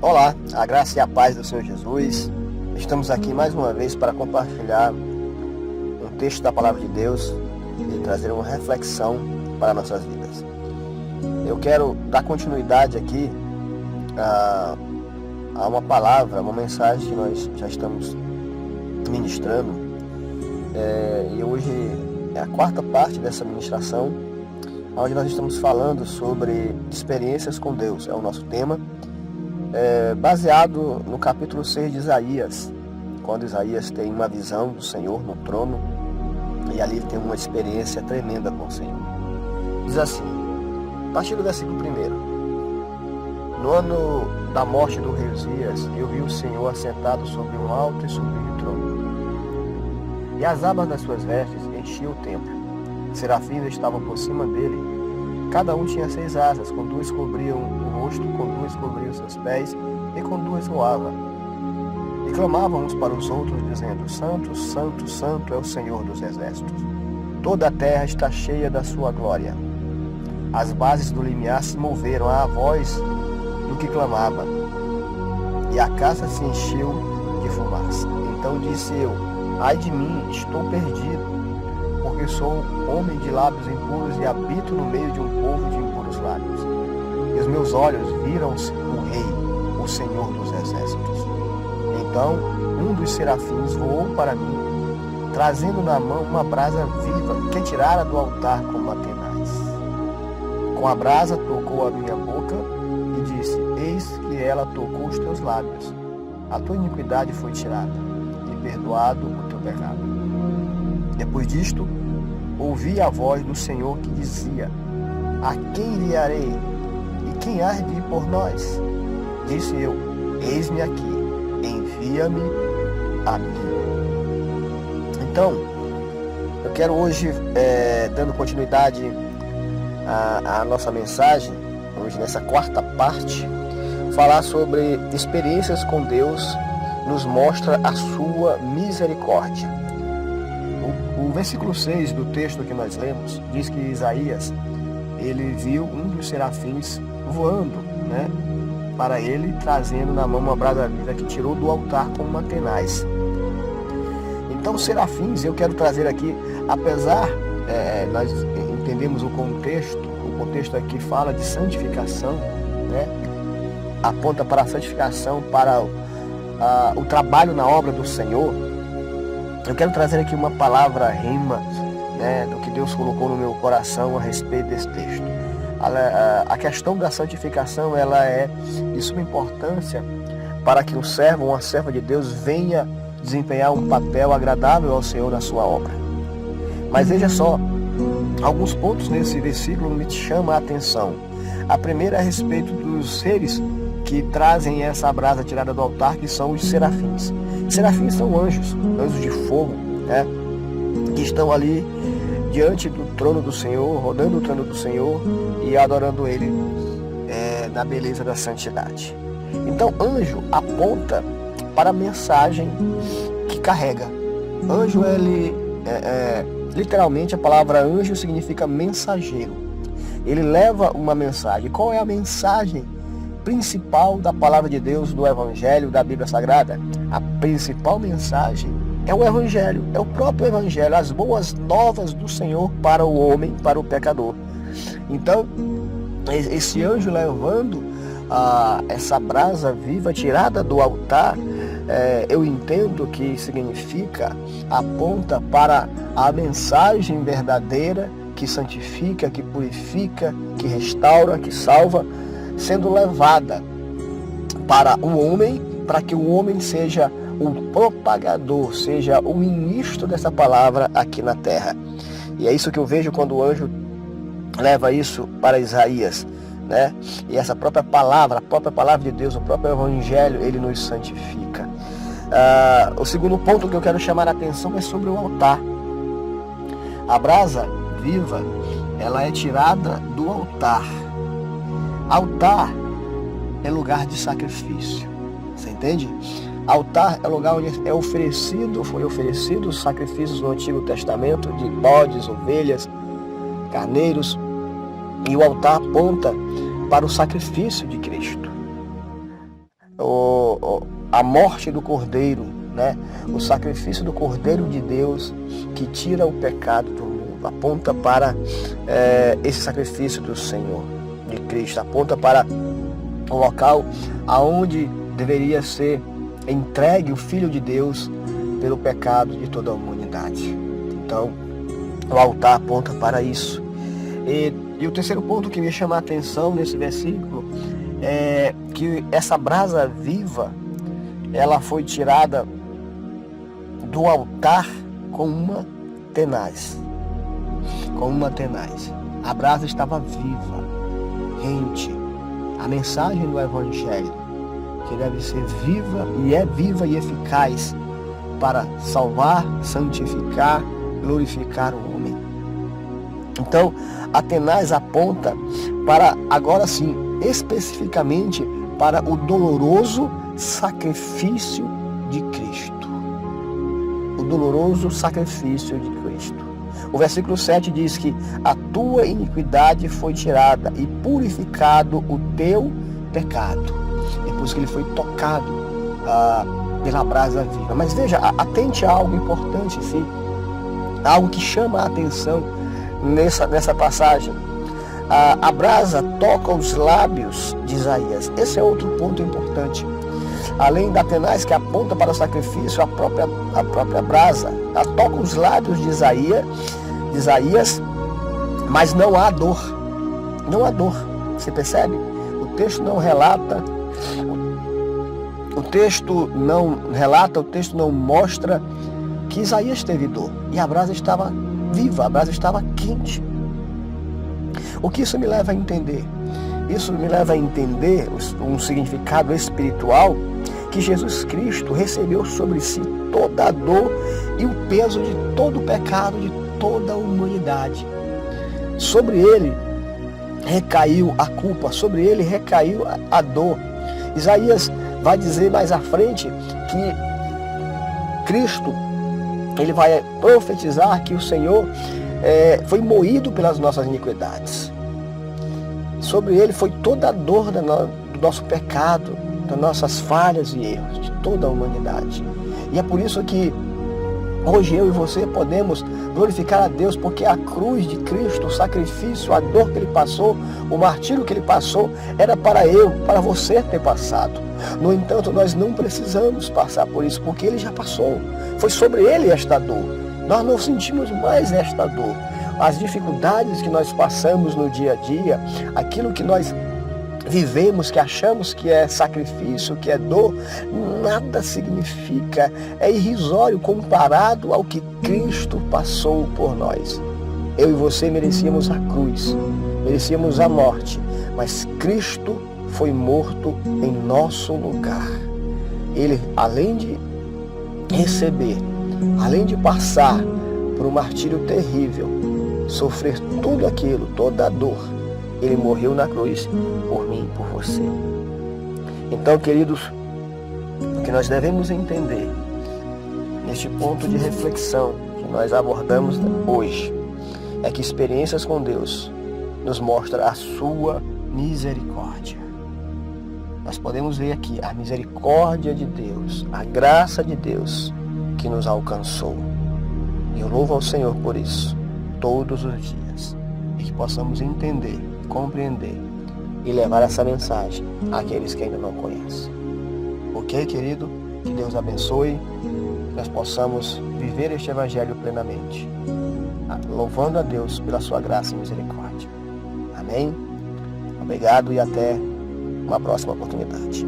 Olá, a graça e a paz do Senhor Jesus. Estamos aqui mais uma vez para compartilhar um texto da Palavra de Deus e trazer uma reflexão para nossas vidas. Eu quero dar continuidade aqui a uma palavra, uma mensagem que nós já estamos ministrando. E hoje é a quarta parte dessa ministração, onde nós estamos falando sobre experiências com Deus. É o nosso tema. Baseado no capítulo 6 de Isaías, quando Isaías tem uma visão do Senhor no trono, e ali ele tem uma experiência tremenda com o Senhor. Diz assim, a partir do versículo 1: No ano da morte do rei Uzias, eu vi o Senhor assentado sobre um alto e sublime trono, e as abas das suas vestes enchiam o templo. Serafins estavam por cima dele. Cada um tinha 6 asas, com 2 cobriam o rosto, com 2 cobriam seus pés, e com 2 voavam. E clamavam uns para os outros, dizendo: Santo, Santo, Santo é o Senhor dos exércitos. Toda a terra está cheia da sua glória. As bases do limiar se moveram à voz do que clamava, e a casa se encheu de fumaça. Então disse eu: Ai de mim, estou perdido, porque sou homem de lábios impuros e habito no meio de um povo de impuros lábios. E os meus olhos viram-se o Rei, o Senhor dos exércitos. Então um dos serafins voou para mim, trazendo na mão uma brasa viva que tirara do altar como tenaz. Com a brasa tocou a minha boca e disse: Eis que ela tocou os teus lábios. A tua iniquidade foi tirada, e perdoado o teu pecado. Depois disto, ouvi a voz do Senhor que dizia: A quem enviarei? E quem há de ir por nós? Disse eu: Eis-me aqui, envia-me a mim. Então, eu quero hoje, dando continuidade à nossa mensagem, hoje nessa quarta parte, falar sobre experiências com Deus nos mostra a sua misericórdia. O versículo 6 do texto que nós lemos diz que Isaías, ele viu um dos serafins voando, para ele, trazendo na mão uma brasa viva que tirou do altar como uma tenaz. Então, serafins, eu quero trazer aqui, apesar, nós entendemos o contexto aqui fala de santificação, aponta para a santificação, para o trabalho na obra do Senhor. Eu quero trazer aqui uma palavra rima, do que Deus colocou no meu coração a respeito desse texto. A questão da santificação, ela é de suma importância para que um servo ou uma serva de Deus venha desempenhar um papel agradável ao Senhor na sua obra. Mas veja só, alguns pontos nesse versículo me chamam a atenção. A primeira é a respeito dos seres que trazem essa brasa tirada do altar, que são os serafins. Serafins são anjos de fogo, que estão ali diante do trono do Senhor, rodando o trono do Senhor e adorando Ele na beleza da santidade. Então, anjo aponta para a mensagem que carrega. Anjo, literalmente a palavra anjo significa mensageiro. Ele leva uma mensagem. Qual é a mensagem principal da palavra de Deus, do Evangelho, da Bíblia Sagrada? A principal mensagem é o Evangelho, é o próprio Evangelho, as boas novas do Senhor para o homem, para o pecador. Então, esse anjo levando essa brasa viva tirada do altar, eu entendo que significa, aponta para a mensagem verdadeira que santifica, que purifica, que restaura, que salva, sendo levada para o homem, para que o homem seja o propagador, seja o ministro dessa palavra aqui na terra. E é isso que eu vejo quando o anjo leva isso para Isaías, E essa própria palavra, a própria palavra de Deus, o próprio Evangelho, ele nos santifica. O segundo ponto que eu quero chamar a atenção é sobre o altar. A brasa viva, ela é tirada do altar. Altar é lugar de sacrifício, você entende? Altar é lugar onde foi oferecido os sacrifícios no Antigo Testamento de bodes, ovelhas, carneiros, e o altar aponta para o sacrifício de Cristo. a morte do Cordeiro, né? O sacrifício do Cordeiro de Deus que tira o pecado do mundo, aponta para esse sacrifício do Senhor, de Cristo, aponta para o local aonde deveria ser entregue o Filho de Deus pelo pecado de toda a humanidade. Então, o altar aponta para isso. E o terceiro ponto que me chama a atenção nesse versículo é que essa brasa viva, ela foi tirada do altar com uma tenaz. Com uma tenaz. A brasa estava viva, rente. A mensagem do Evangelho, que deve ser viva, e é viva e eficaz para salvar, santificar, glorificar o homem. Então, a tenaz aponta para, agora sim, especificamente para o doloroso sacrifício de Cristo. O doloroso sacrifício de Cristo. O versículo 7 diz que a tua iniquidade foi tirada e purificado o teu pecado. Depois que ele foi tocado pela brasa viva. Mas veja, atente a algo importante, sim. Algo que chama a atenção nessa passagem. A brasa toca os lábios de Isaías. Esse é outro ponto importante. Além da tenaz que aponta para o sacrifício, a própria brasa, ela toca os lábios de Isaías, mas não há dor. Não há dor. Você percebe? O texto não relata, o texto não mostra que Isaías teve dor. E a brasa estava viva, a brasa estava quente. O que isso me leva a entender? Isso me leva a entender um significado espiritual, que Jesus Cristo recebeu sobre si toda a dor e o peso de todo o pecado de toda a humanidade. Sobre ele recaiu a culpa, sobre ele recaiu a dor. Isaías vai dizer mais à frente que Cristo, ele vai profetizar que o Senhor foi moído pelas nossas iniquidades. Sobre ele foi toda a dor do nosso pecado, das nossas falhas e erros, de toda a humanidade. E é por isso que hoje eu e você podemos glorificar a Deus, porque a cruz de Cristo, o sacrifício, a dor que ele passou, o martírio que ele passou, era para para você ter passado. No entanto, nós não precisamos passar por isso, porque ele já passou. Foi sobre ele esta dor. Nós não sentimos mais esta dor. As dificuldades que nós passamos no dia a dia, aquilo que nós vivemos, que achamos que é sacrifício, que é dor, nada significa, é irrisório comparado ao que Cristo passou por nós. Eu e você merecíamos a cruz, merecíamos a morte, mas Cristo foi morto em nosso lugar. Ele, além de receber, além de passar por um martírio terrível, sofrer tudo aquilo, toda a dor, ele morreu na cruz por mim e por você. Então, queridos, o que nós devemos entender neste ponto de reflexão que nós abordamos hoje é que experiências com Deus nos mostram a sua misericórdia. Nós podemos ver aqui a misericórdia de Deus, a graça de Deus que nos alcançou. E eu louvo ao Senhor por isso, todos os dias. E que possamos entender, compreender e levar essa mensagem àqueles que ainda não conhecem. Ok, querido? Que Deus abençoe, que nós possamos viver este Evangelho plenamente, louvando a Deus pela sua graça e misericórdia. Amém? Obrigado e até uma próxima oportunidade.